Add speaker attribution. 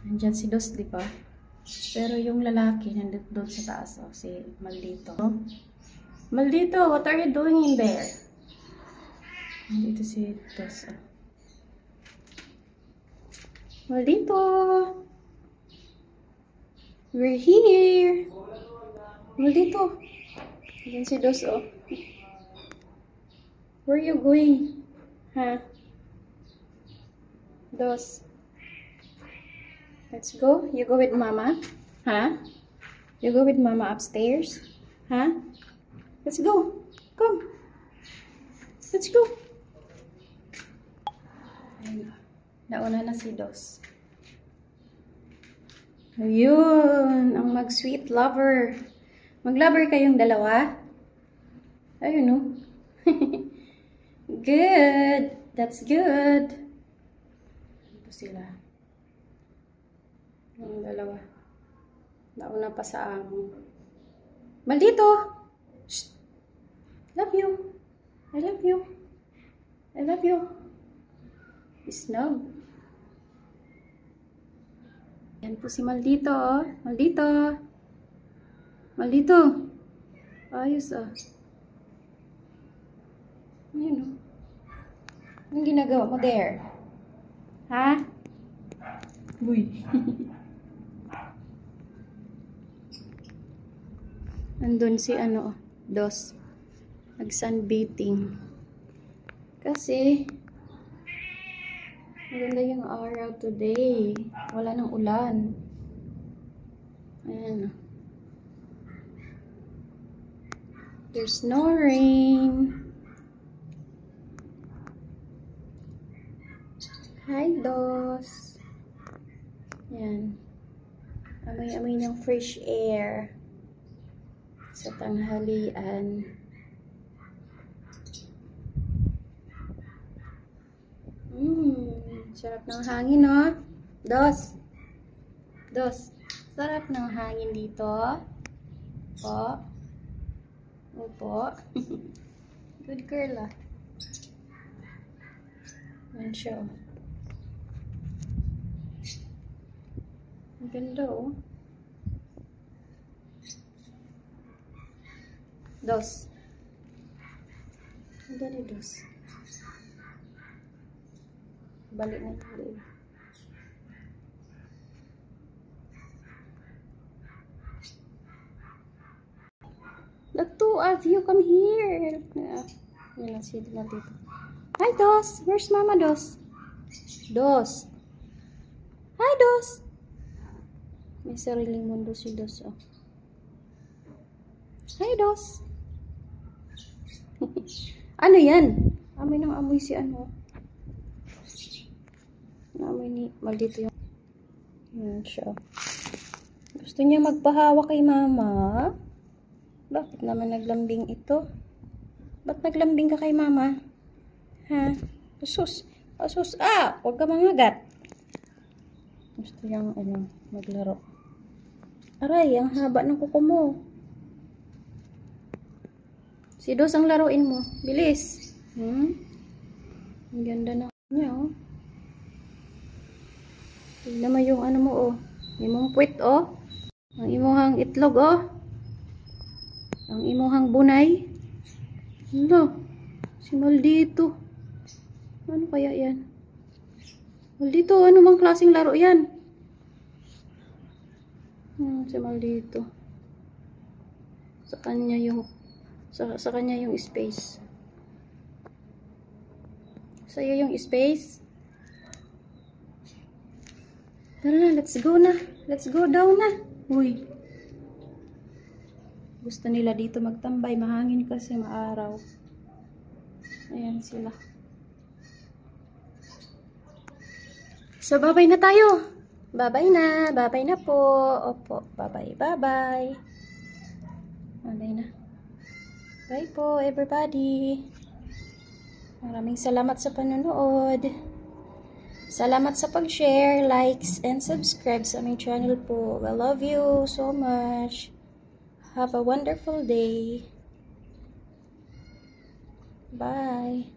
Speaker 1: Nandyan si Dos, di ba? Pero yung lalaki, nandito doon sa taas, oh, si Maldito. Maldito, what are you doing in there? Nandito si Dos, oh. Maldito! We're here! Maldito! Nandyan si Dos, oh. Where are you going? Ha? Dos. Let's go. You go with mama? Huh? You go with mama upstairs? Huh? Let's go. Come. Let's go. Ayun. Nauna na si Dos. Ayun. Ang mag-sweet lover. Mag-lover kayong dalawa? Ayun, no? Good. That's good. Ito sila. Yung dalawa. Nauna pa sa amo. Maldito! Shh! Love you. I love you. I love you. Snub. Yan po si Maldito, oh. Maldito. Maldito. Ayos, oh. Ayun, oh. Anong ginagawa mo there? Ha? Uy. Andun si ano, Dos. Nag-sunbathing. Kasi maganda yung araw today. Wala nang ulan. Ayan. There's no rain. Hi, Dos. Ayan. Amoy-amoy ng fresh air sa tanghalian. Sarap ng hangin, no? Dos. Dos. Sarap ng hangin dito. Po. Opo. Good girl, ah. Yan siya, oh. Ang ganda, oh. Dos. Ang ganda ni Dos. Balik na tayo. The two of you come here. Yan ang sila na dito. Hi, Dos. Where's Mama, Dos? Dos. Hi, Dos. May sariling mundo si Dos, oh. Hi, Dos. Ano yan? Amoy ng amoy si ano. Amoy ni Maldito yung. Yan siya. Gusto niya magpahawa kay Mama. Bakit naman naglambing ito? Ba't naglambing ka kay Mama? Ha? Asus. Asus. Ah! Huwag ka mangagat. Gusto niyang ano, maglaro. Aray, ang haba ng kuko mo. Si Dos ang laruin mo. Bilis. Ang ganda na niya, oh. Tignan mo yung ano mo, oh. Imong puwit, oh. Ang imuhang itlog, oh. Ang imuhang bunay. Ano? Si Maldito. Ano kaya yan? Maldito, ano bang klaseng laro yan? Si Maldito. Sa kanya yung sa kanya yung space. Sa'yo yung space. Tara na, let's go na. Let's go down na. Uy. Gusto nila dito magtambay. Mahangin kasi maaraw. Ayan sila. So, bye-bye na tayo. Bye-bye na. Bye-bye na po. Opo. Bye-bye. Bye-bye. Bye-bye na. Bye po, everybody. Maraming salamat sa panonood. Salamat sa pag-share, likes, and subscribe sa aming channel po. I love you so much. Have a wonderful day. Bye.